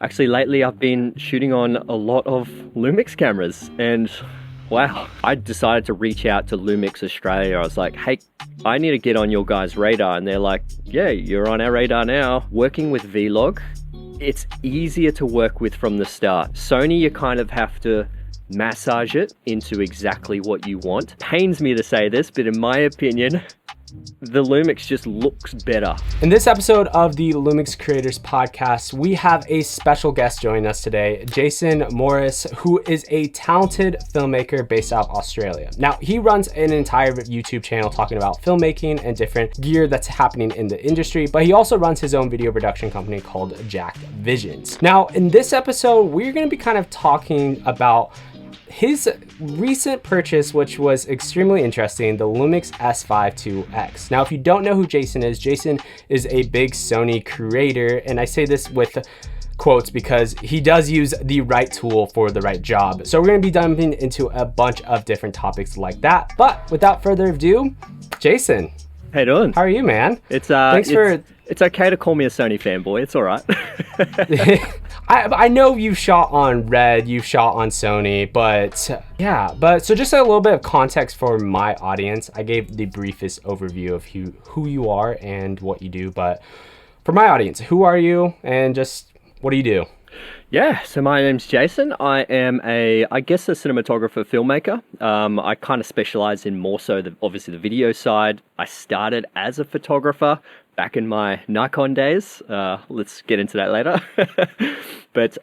Actually, lately I've been shooting on a lot of Lumix cameras and wow, I decided to reach out to Lumix Australia. I was like, hey, I need to get on your guys' radar. And they're like, yeah, you're on our radar now. Working with Vlog, it's easier to work with from the start. Sony, you kind of have to massage it into exactly what you want. Pains me to say this, but in my opinion, the Lumix just looks better. In this episode of the Lumix Creators Podcast, we have a special guest joining us today, Jason Morris, who is a talented filmmaker based out of Australia. Now, he runs an entire YouTube channel talking about filmmaking and different gear that's happening in the industry, but he also runs his own video production company called Jacked Visions. Now, in this episode, we're going to be kind of talking about his recent purchase, which was extremely interesting, the Lumix S5iiX. Now, if you don't know who Jason is a big Sony creator, and I say this with quotes because he does use the right tool for the right job. So we're going to be diving into a bunch of different topics like that. But without further ado, Jason. How you doing? How are you, man? It's okay to call me a Sony fanboy. It's all right. I know you've shot on Red, you've shot on Sony, but yeah. But so just a little bit of context for my audience. I gave the briefest overview of who you are and what you do, but for my audience, who are you and just what do you do? Yeah, so my name's Jason. I am I guess a cinematographer filmmaker. I kind of specialize in more so obviously the video side. I started as a photographer back in my Nikon days. Let's get into that later. But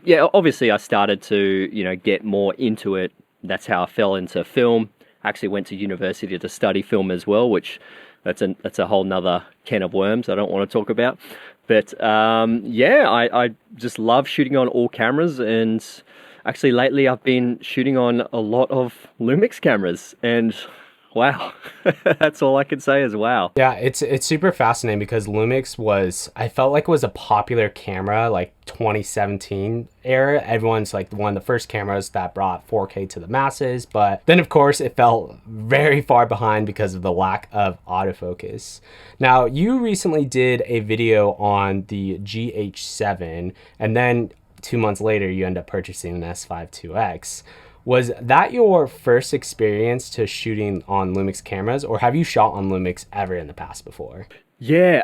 yeah, obviously I started to, get more into it. That's how I fell into film. I actually went to university to study film as well, which that's a whole nother can of worms I don't want to talk about. But yeah, I just love shooting on all cameras, and actually lately I've been shooting on a lot of Lumix cameras, and wow, that's all I can say is wow. Yeah, it's super fascinating because Lumix I felt like it was a popular camera like 2017 era. Everyone's like one of the first cameras that brought 4K to the masses, but then of course it fell very far behind because of the lack of autofocus. Now, you recently did a video on the GH7, and then 2 months later you end up purchasing an S5iiX. Was that your first experience to shooting on Lumix cameras, or have you shot on Lumix ever in the past before? Yeah,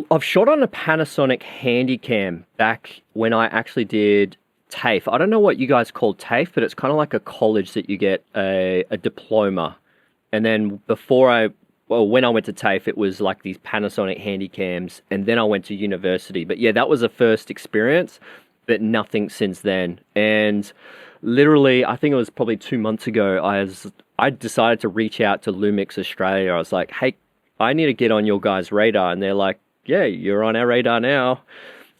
I've shot on a Panasonic Handycam back when I actually did TAFE. I don't know what you guys call TAFE, but it's kind of like a college that you get a diploma. And then when I went to TAFE, it was like these Panasonic Handycams, and then I went to university. But yeah, that was the first experience, but nothing since then. And literally, I think it was probably 2 months ago, I decided to reach out to Lumix Australia. I was like, hey, I need to get on your guys' radar. And they're like, yeah, you're on our radar now.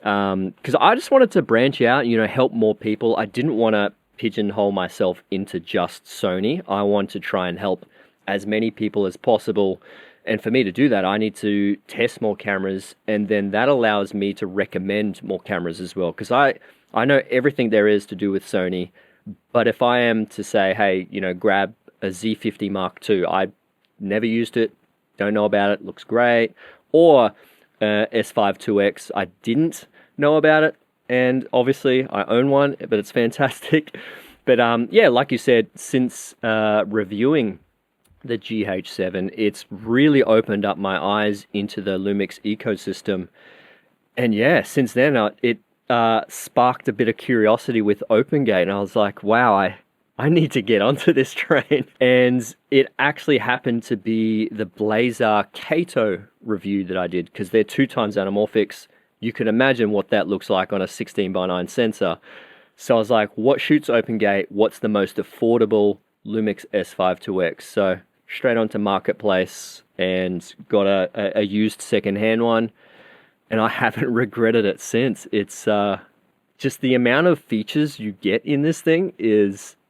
Because I just wanted to branch out, help more people. I didn't want to pigeonhole myself into just Sony. I want to try and help as many people as possible. And for me to do that, I need to test more cameras. And then that allows me to recommend more cameras as well. Because I know everything there is to do with Sony. But if I am to say, hey, grab a Z50 Mark II, I never used it, don't know about it, looks great. Or S5iiX, I didn't know about it. And obviously I own one, but it's fantastic. But yeah, like you said, since reviewing the GH7, it's really opened up my eyes into the Lumix ecosystem. And yeah, since then it sparked a bit of curiosity with OpenGate, and I was like, wow, I need to get onto this train. And it actually happened to be the Blazer Kato review that I did, because they're 2x anamorphics. You can imagine what that looks like on a 16:9 sensor. So I was like, what shoots OpenGate? What's the most affordable Lumix S5iiX? So straight onto Marketplace and got a used secondhand one. And I haven't regretted it since. It's just the amount of features you get in this thing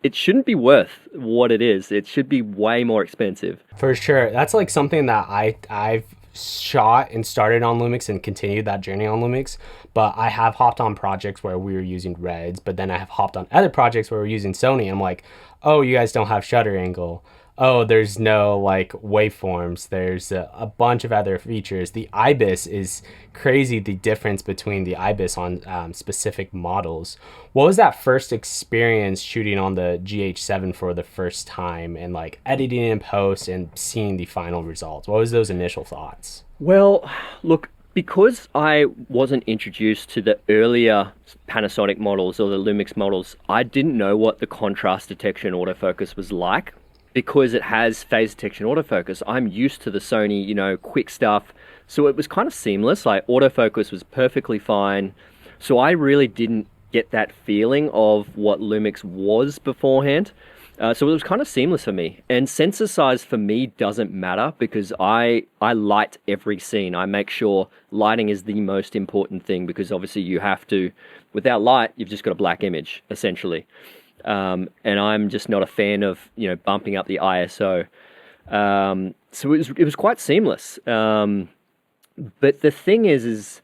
it shouldn't be worth what it is. It should be way more expensive. For sure. That's like something that I've shot and started on Lumix and continued that journey on Lumix. But I have hopped on projects where we were using Reds, but then I have hopped on other projects where we're using Sony. I'm like, oh, you guys don't have shutter angle. oh, there's no like waveforms. There's a bunch of other features. The IBIS is crazy. The difference between the IBIS on specific models. What was that first experience shooting on the GH7 for the first time and like editing in post and seeing the final results? What was those initial thoughts? Well, look, because I wasn't introduced to the earlier Panasonic models or the Lumix models, I didn't know what the contrast detection autofocus was like. Because it has phase detection autofocus, I'm used to the Sony, quick stuff. So it was kind of seamless. Like autofocus was perfectly fine. So I really didn't get that feeling of what Lumix was beforehand. So it was kind of seamless for me. And sensor size for me doesn't matter because I light every scene. I make sure lighting is the most important thing because obviously you have to, without light, you've just got a black image, essentially. And I'm just not a fan of, bumping up the ISO. So it was quite seamless. But the thing is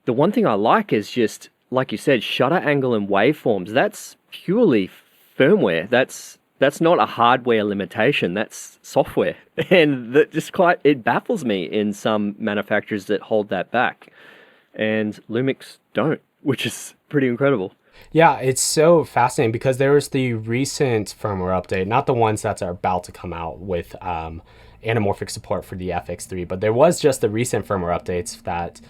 the one thing I like is just, like you said, shutter angle and waveforms. That's purely firmware. That's not a hardware limitation. That's software. And that just it baffles me in some manufacturers that hold that back. And Lumix don't, which is pretty incredible. Yeah, it's so fascinating because there was the recent firmware update, not the ones that are about to come out with anamorphic support for the FX3, but there was just the recent firmware updates that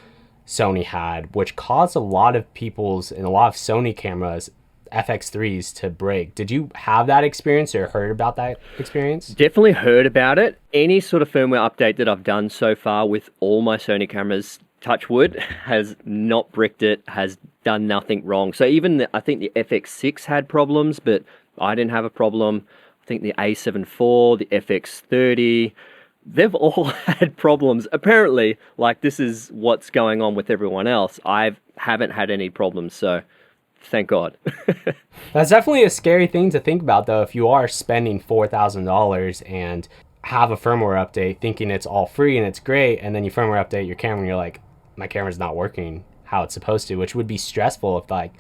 Sony had, which caused a lot of people's and a lot of Sony cameras FX3s to break. Did you have that experience or heard about that experience? Definitely heard about it. Any sort of firmware update that I've done so far with all my Sony cameras, touch wood, has not bricked it, has done nothing wrong. So even I think the FX6 had problems, but I didn't have a problem. I think the A7 IV, the FX30, they've all had problems. Apparently, like this is what's going on with everyone else. I haven't had any problems, so thank God. That's definitely a scary thing to think about, though, if you are spending $4,000 and have a firmware update thinking it's all free and it's great, and then you firmware update your camera and you're like, my camera's not working how it's supposed to, which would be stressful if like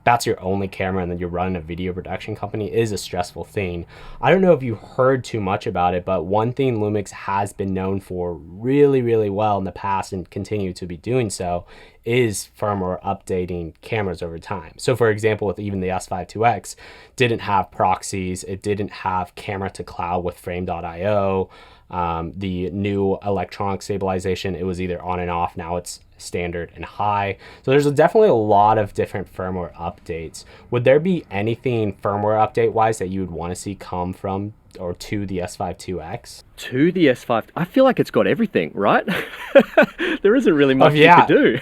that's your only camera and then you're running a video production company is a stressful thing. I don't know if you heard too much about it, but one thing Lumix has been known for really, really well in the past and continue to be doing so is firmware updating cameras over time. So for example, with even the S5iiX, didn't have proxies, it didn't have camera to cloud with frame.io. The new electronic stabilization, it was either on and off. Now it's standard and high. So there's definitely a lot of different firmware updates. Would there be anything firmware update wise that you would want to see come from or to the S5iiX? To the S5, I feel like it's got everything, right? There isn't really much you could do.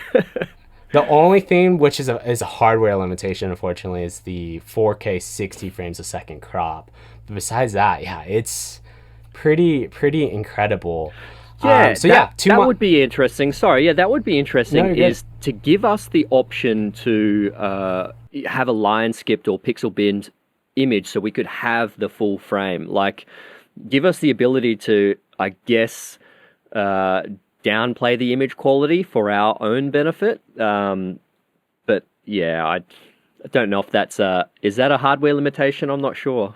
The only thing which is a hardware limitation, unfortunately, is the 4K 60 frames a second crop. But besides that, yeah, it's pretty incredible. Yeah, that would be interesting. Sorry, yeah, that would be interesting. No, is to give us the option to have a line skipped or pixel binned image, so we could have the full frame. Like, give us the ability to, I guess, downplay the image quality for our own benefit. But yeah, I don't know if that's is that a hardware limitation? I'm not sure.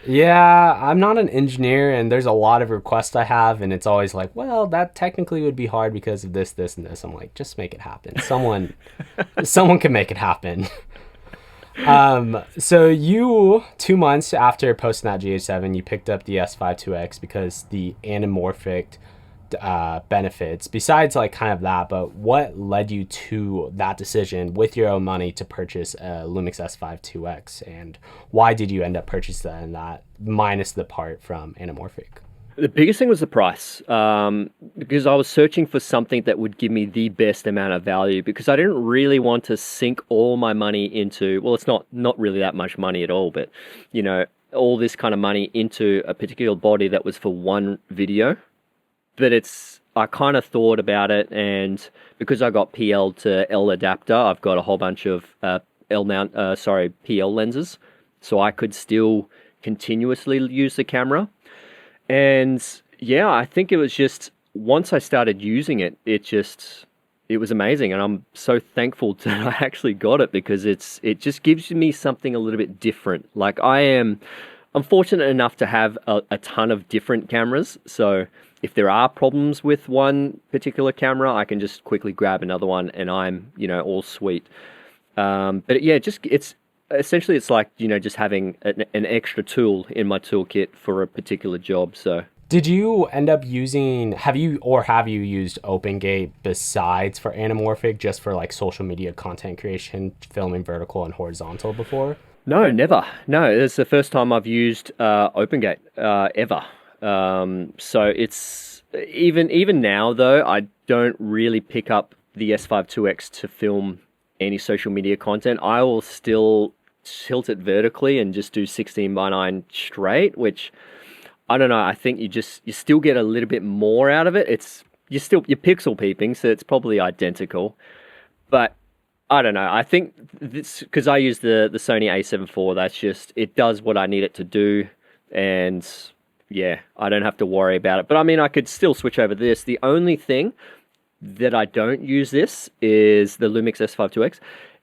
Yeah, I'm not an engineer, and there's a lot of requests I have, and it's always like, well, that technically would be hard because of this, this, and this. I'm like, just make it happen. Someone can make it happen. So you, 2 months after posting that GH7, you picked up the S5iiX because the anamorphic benefits, besides like kind of that, but what led you to that decision with your own money to purchase a Lumix S5iiX, and why did you end up purchasing that minus the part from anamorphic? The biggest thing was the price, because I was searching for something that would give me the best amount of value, because I didn't really want to sink all my money into, well, it's not really that much money at all, but all this kind of money into a particular body that was for one video. But I kind of thought about it, and because I got PL to L adapter, I've got a whole bunch of PL lenses, so I could still continuously use the camera. And yeah, I think it was just, once I started using it, it was amazing, and I'm so thankful that I actually got it, because it just gives me something a little bit different. Like I'm I'm fortunate enough to have a ton of different cameras. So if there are problems with one particular camera, I can just quickly grab another one and I'm, all sweet. But yeah, it's essentially it's like, just having an extra tool in my toolkit for a particular job. So did you end up using, have you used OpenGate besides for anamorphic, just for like social media content creation, filming vertical and horizontal before? No, never. No, it's the first time I've used OpenGate ever. So it's even now though, I don't really pick up the S5iiX to film any social media content. I will still tilt it vertically and just do 16:9 straight, which I don't know. I think you still get a little bit more out of it. You're pixel peeping, so it's probably identical, but I don't know. I think this, because I use the Sony A7 IV, it does what I need it to do. And yeah, I don't have to worry about it. But I mean, I could still switch over this. The only thing that I don't use this is the Lumix S5iiX,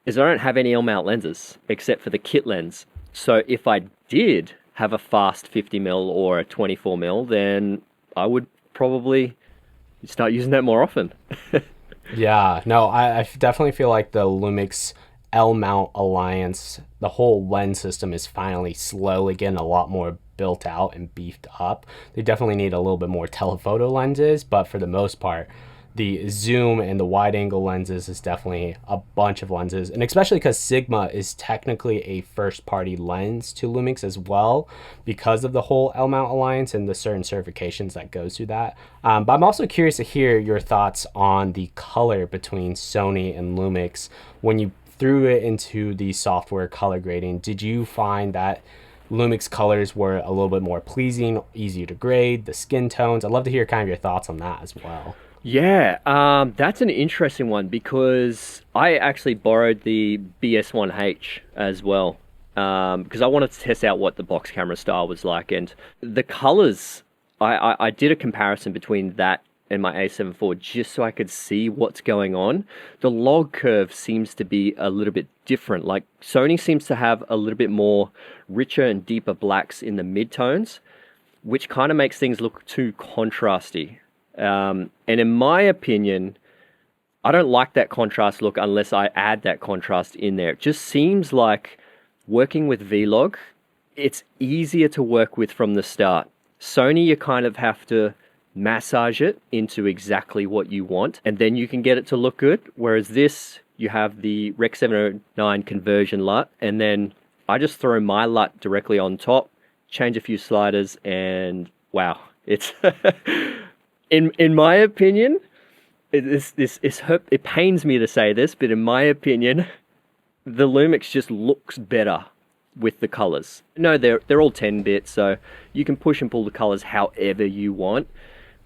is I don't have any L-mount lenses except for the kit lens. So if I did have a fast 50mm or a 24mm, then I would probably start using that more often. Yeah, no, I definitely feel like the Lumix L-mount alliance, the whole lens system is finally slowly getting a lot more built out and beefed up. They definitely need a little bit more telephoto lenses, but for the most part, the zoom and the wide angle lenses is definitely a bunch of lenses. And especially because Sigma is technically a first party lens to Lumix as well, because of the whole L-mount alliance and the certain certifications that goes through that. But I'm also curious to hear your thoughts on the color between Sony and Lumix. When you threw it into the software color grading, did you find that Lumix colors were a little bit more pleasing, easier to grade, the skin tones? I'd love to hear kind of your thoughts on that as well. Yeah, that's an interesting one because I actually borrowed the BS1H as well, because I wanted to test out what the box camera style was like, and the colors, I did a comparison between that and my A7 IV just so I could see what's going on. The log curve seems to be a little bit different. Like Sony seems to have a little bit more richer and deeper blacks in the midtones, which kind of makes things look too contrasty. And in my opinion, I don't like that contrast look unless I add that contrast in there. It just seems like working with Vlog, it's easier to work with from the start. Sony, you kind of have to massage it into exactly what you want, and then you can get it to look good. Whereas this, you have the Rec 709 conversion LUT, and then I just throw my LUT directly on top, change a few sliders, and wow, it's... In my opinion, it pains me to say this, but in my opinion, the Lumix just looks better with the colors. No, they're all 10-bit, so you can push and pull the colors however you want.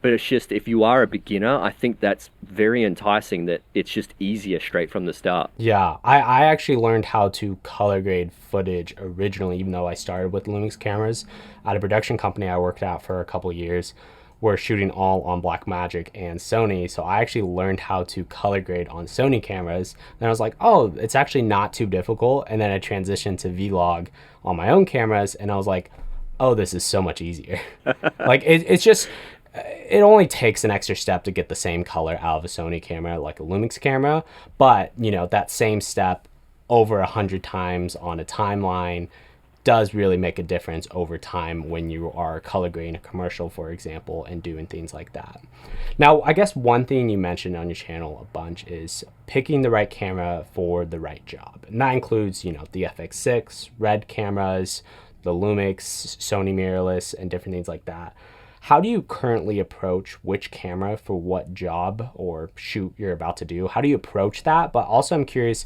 But it's just, if you are a beginner, I think that's very enticing that it's just easier straight from the start. Yeah, I actually learned how to color grade footage originally, even though I started with Lumix cameras at a production company I worked at for a couple of years. We're shooting all on Blackmagic and Sony, so I actually learned how to color grade on Sony cameras. And I was like, oh, it's actually not too difficult. And then I transitioned to Vlog on my own cameras, and I was like, oh, this is so much easier. Like it's just, it only takes an extra step to get the same color out of a Sony camera like a Lumix camera, but that same step over 100 times on a timeline does really make a difference over time when you are color grading a commercial, for example, and doing things like that. Now, I guess one thing you mentioned on your channel a bunch is picking the right camera for the right job. And that includes, the FX6, RED cameras, the Lumix, Sony mirrorless, and different things like that. How do you currently approach which camera for what job or shoot you're about to do? How do you approach that? But also I'm curious,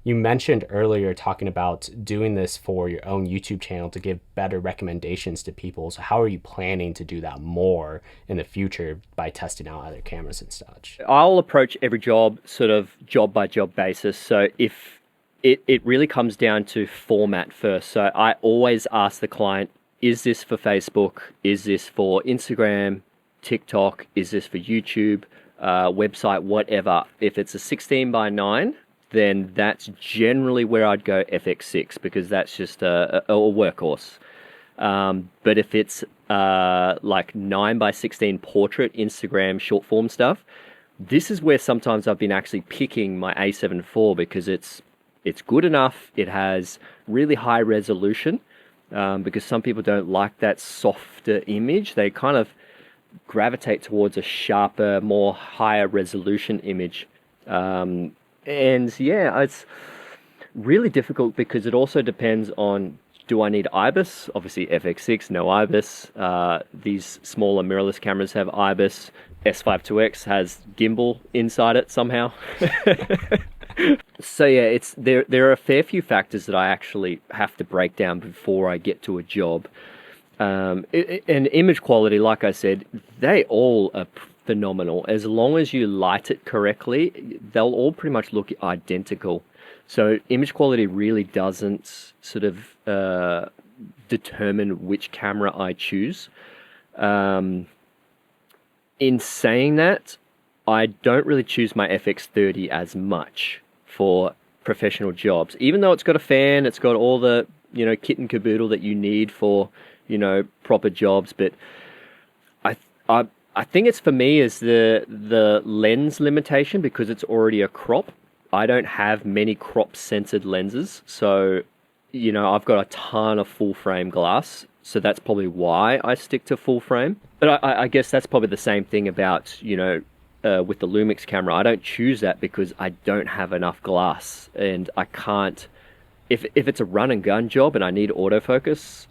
you mentioned earlier talking about doing this for your own YouTube channel to give better recommendations to people. So how are you planning to do that more in the future by testing out other cameras and such? I'll approach every job sort of job by job basis. So if it really comes down to format first. So I always ask the client, is this for Facebook? Is this for Instagram, TikTok? Is this for YouTube, website, whatever? If it's a 16:9, then that's generally where I'd go FX6 because that's just a workhorse. But if it's like 9:16 portrait Instagram short form stuff, this is where sometimes I've been actually picking my A7 IV because it's good enough. It has really high resolution, because some people don't like that softer image. They kind of gravitate towards a sharper, more higher resolution image. And yeah, it's really difficult because it also depends on, do I need IBIS? Obviously FX6, no IBIS. These smaller mirrorless cameras have IBIS. S5iiX has gimbal inside it somehow. So yeah, there are a fair few factors that I actually have to break down before I get to a job. And image quality, like I said, they all are phenomenal. As long as you light it correctly, they'll all pretty much look identical. So image quality really doesn't sort of determine which camera I choose. In saying that, I don't really choose my FX30 as much for professional jobs. Even though it's got a fan, it's got all the, kit and caboodle that you need for, proper jobs. But I think it's, for me, is the lens limitation, because it's already a crop. I don't have many crop censored lenses. So, I've got a ton of full frame glass. So that's probably why I stick to full frame. But I guess that's probably the same thing about, with the Lumix camera. I don't choose that because I don't have enough glass, and I can't, if it's a run and gun job and I need autofocus,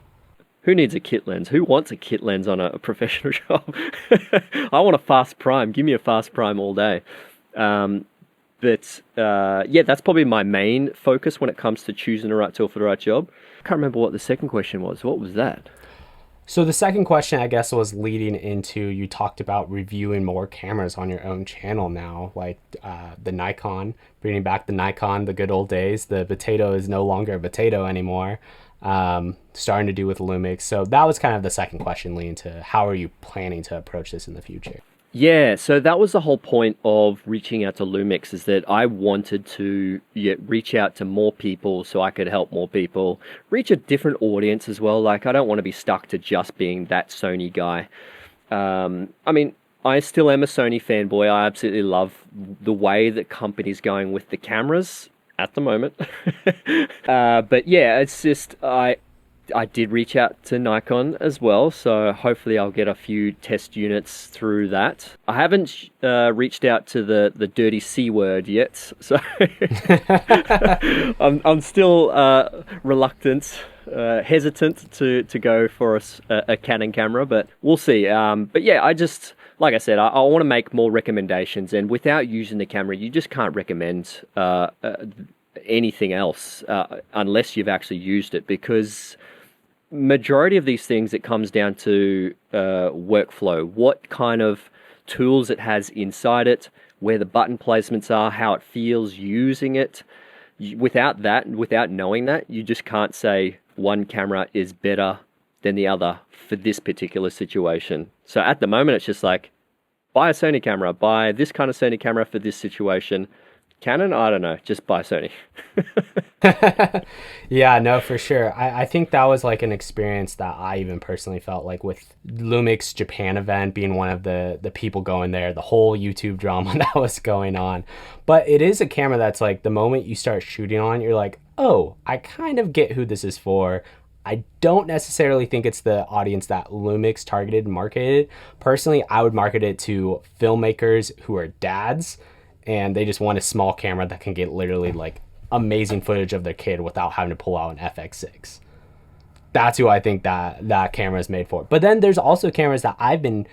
who needs a kit lens? Who wants a kit lens on a professional job? I want a fast prime. Give me a fast prime all day. But yeah, that's probably my main focus when it comes to choosing the right tool for the right job. I can't remember what the second question was. What was that? So the second question, I guess, was leading into, you talked about reviewing more cameras on your own channel now, like the Nikon, bringing back the Nikon, the good old days. The potato is no longer a potato anymore. Starting to do with Lumix. So that was kind of the second question, leading to how are you planning to approach this in the future? Yeah, so that was the whole point of reaching out to Lumix, is that I wanted to reach out to more people so I could help more people, reach a different audience as well. Like, I don't want to be stuck to just being that Sony guy. I mean, I still am a Sony fanboy. I absolutely love the way that company's going with the cameras at the moment. But yeah, it's just, I did reach out to Nikon as well, so hopefully I'll get a few test units through that. I haven't reached out to the dirty C word yet, so I'm still reluctant, hesitant to go for a Canon camera, but we'll see. But yeah, like I said, I want to make more recommendations, and without using the camera, you just can't recommend anything else unless you've actually used it, because majority of these things, it comes down to workflow, what kind of tools it has inside it, where the button placements are, how it feels using it. Without knowing that, you just can't say one camera is better than the other for this particular situation. So at the moment, it's just like, buy a Sony camera, buy this kind of Sony camera for this situation. Canon, I don't know, just buy Sony. Yeah, no, for sure. I think that was like an experience that I even personally felt like with Lumix Japan event, being one of the people going there, the whole YouTube drama that was going on. But it is a camera that's like, the moment you start shooting on, you're like, oh, I kind of get who this is for. I don't necessarily think it's the audience that Lumix targeted and marketed. Personally, I would market it to filmmakers who are dads, and they just want a small camera that can get literally like amazing footage of their kid without having to pull out an FX6. That's who I think that camera is made for. But then there's also cameras that I've been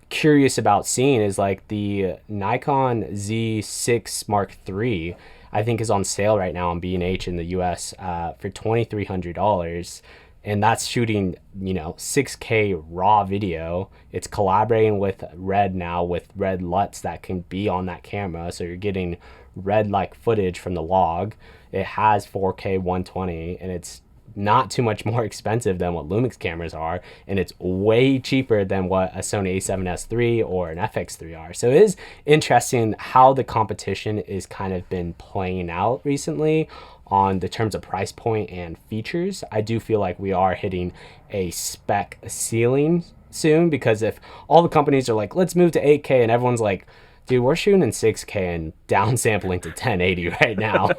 curious about seeing, is like the Nikon Z6 Mark III, I think is on sale right now on B&H in the US for $2,300. And that's shooting, 6K raw video. It's collaborating with Red now, with Red Luts that can be on that camera. So you're getting Red-like footage from the log. It has 4K 120, and it's not too much more expensive than what Lumix cameras are. And it's way cheaper than what a Sony a7S III or an FX3 are. So it is interesting how the competition is kind of been playing out recently on the terms of price point and features. I do feel like we are hitting a spec ceiling soon, because if all the companies are like, let's move to 8K, and everyone's like, dude, we're shooting in 6K and downsampling to 1080 right now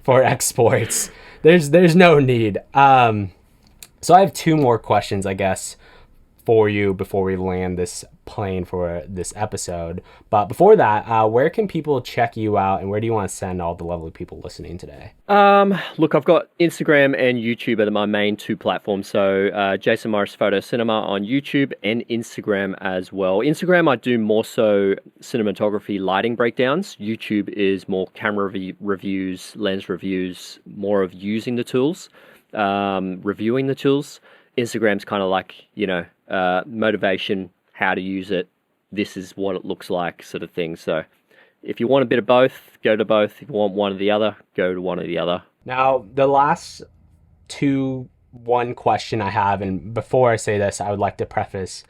for exports. There's no need. So I have two more questions, I guess, for you before we land this plane for this episode. But before that, where can people check you out, and where do you want to send all the lovely people listening today? Look, I've got Instagram and YouTube are my main two platforms. So Jason Morris Photo Cinema on YouTube and Instagram as well. Instagram, I do more so cinematography lighting breakdowns. YouTube is more camera reviews, lens reviews, more of using the tools, reviewing the tools. Instagram's kind of like, motivation, how to use it, this is what it looks like, sort of thing. So if you want a bit of both, go to both. If you want one or the other, go to one or the other. Now, the last one question I have, and before I say this, I would like to preface,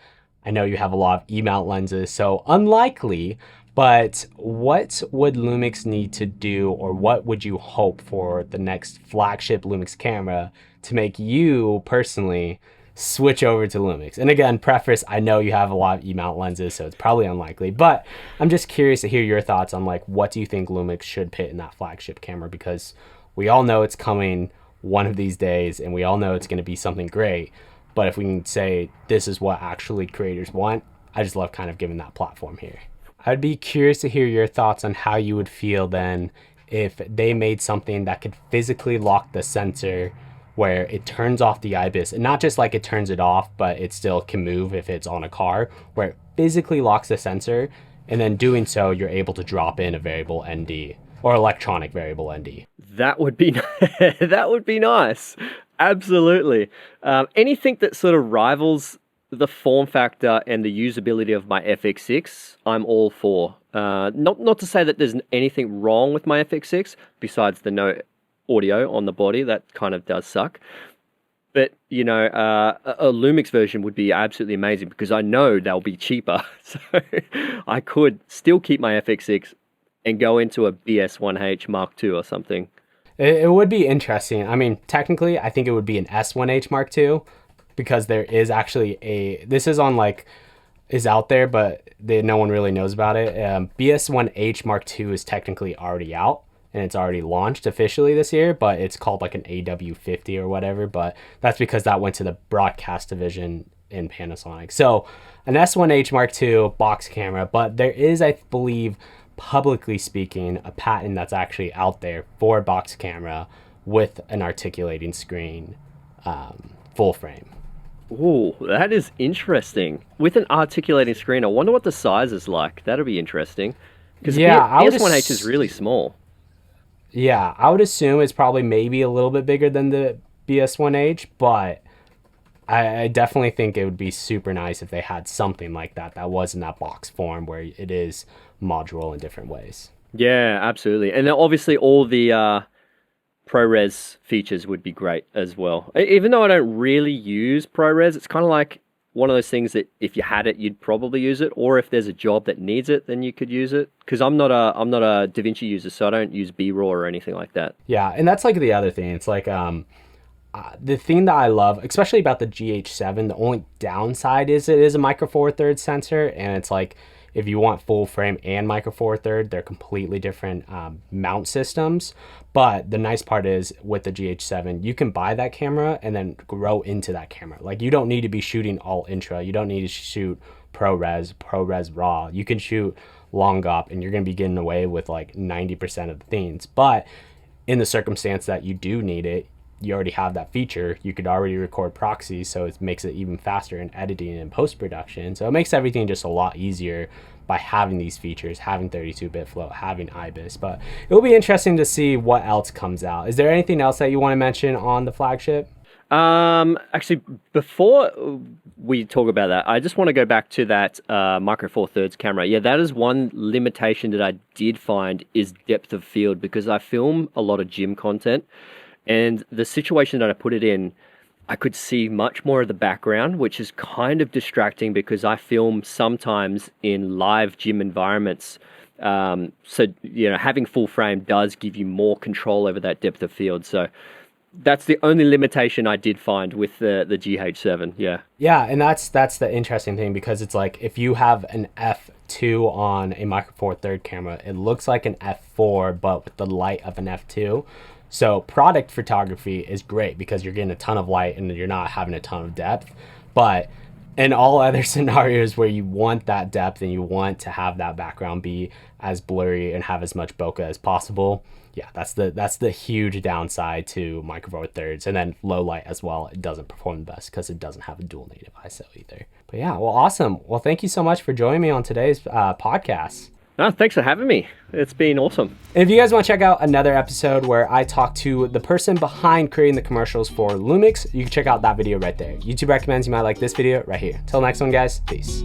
I know you have a lot of E-mount lenses, so unlikely, but what would Lumix need to do, or what would you hope for the next flagship Lumix camera to make you personally switch over to Lumix? And again, preface, I know you have a lot of E-mount lenses, so it's probably unlikely, but I'm just curious to hear your thoughts on, like, what do you think Lumix should put in that flagship camera? Because we all know it's coming one of these days, and we all know it's going to be something great. But if we can say this is what actually creators want, I just love kind of giving that platform here. I'd be curious to hear your thoughts on how you would feel then if they made something that could physically lock the sensor, where it turns off the IBIS, and not just like it turns it off, but it still can move if it's on a car, where it physically locks the sensor, and then doing so, you're able to drop in a variable ND or electronic variable ND. That would be that would be nice. Absolutely. Anything that sort of rivals the form factor and the usability of my FX6, I'm all for. Not to say that there's anything wrong with my FX6 besides the no audio on the body. That kind of does suck. But, a Lumix version would be absolutely amazing, because I know they'll be cheaper. So I could still keep my FX6 and go into a BS1H Mark II or something. It would be interesting. I mean, technically, I think it would be an S1H Mark II, because there is actually this is out there, but no one really knows about it. BS1H Mark II is technically already out, and it's already launched officially this year, but it's called like an AW50 or whatever, but that's because that went to the broadcast division in Panasonic. So an S1H Mark II box camera, but there is, I believe, publicly speaking, a patent that's actually out there for a box camera with an articulating screen, full frame. Ooh, that is interesting. With an articulating screen, I wonder what the size is like. That'll be interesting. Because BS1H is really small. Yeah, I would assume it's probably maybe a little bit bigger than the BS1H, but I definitely think it would be super nice if they had something like that was in that box form, where it is modular in different ways. Yeah, absolutely. And then obviously all the ProRes features would be great as well. Even though I don't really use ProRes, it's kind of like one of those things that if you had it, you'd probably use it, or if there's a job that needs it, then you could use it. Because I'm not a DaVinci user, so I don't use B-RAW or anything like that. Yeah, and that's like the other thing. It's like the thing that I love, especially about the GH7, the only downside is it is a micro four thirds sensor, and it's like if you want full frame and micro four third, they're completely different mount systems. But the nice part is with the GH7, you can buy that camera and then grow into that camera. Like, you don't need to be shooting all intra. You don't need to shoot ProRes RAW. You can shoot long op, and you're going to be getting away with like 90% of the things. But in the circumstance that you do need it, you already have that feature. You could already record proxies, so it makes it even faster in editing and post-production. So it makes everything just a lot easier by having these features, having 32-bit float, having IBIS. But it'll be interesting to see what else comes out. Is there anything else that you want to mention on the flagship? Actually, before we talk about that, I just want to go back to that micro four thirds camera. Yeah, that is one limitation that I did find, is depth of field, because I film a lot of gym content, and the situation that I put it in, I could see much more of the background, which is kind of distracting, because I film sometimes in live gym environments So, having full frame does give you more control over that depth of field. So that's the only limitation I did find with the GH7. Yeah. Yeah, and that's the interesting thing, because it's like if you have an f2 on a Micro Four Third camera, it looks like an f4 but with the light of an f2. So product photography is great because you're getting a ton of light and you're not having a ton of depth. But in all other scenarios where you want that depth and you want to have that background be as blurry and have as much bokeh as possible, yeah, that's the huge downside to Micro Four Thirds. And then low light as well, it doesn't perform the best because it doesn't have a dual native ISO either. But yeah, well, awesome. Well, thank you so much for joining me on today's podcast. No, thanks for having me. It's been awesome. And if you guys want to check out another episode where I talk to the person behind creating the commercials for Lumix, you can check out that video right there. YouTube recommends you might like this video right here. Till next one, guys. Peace.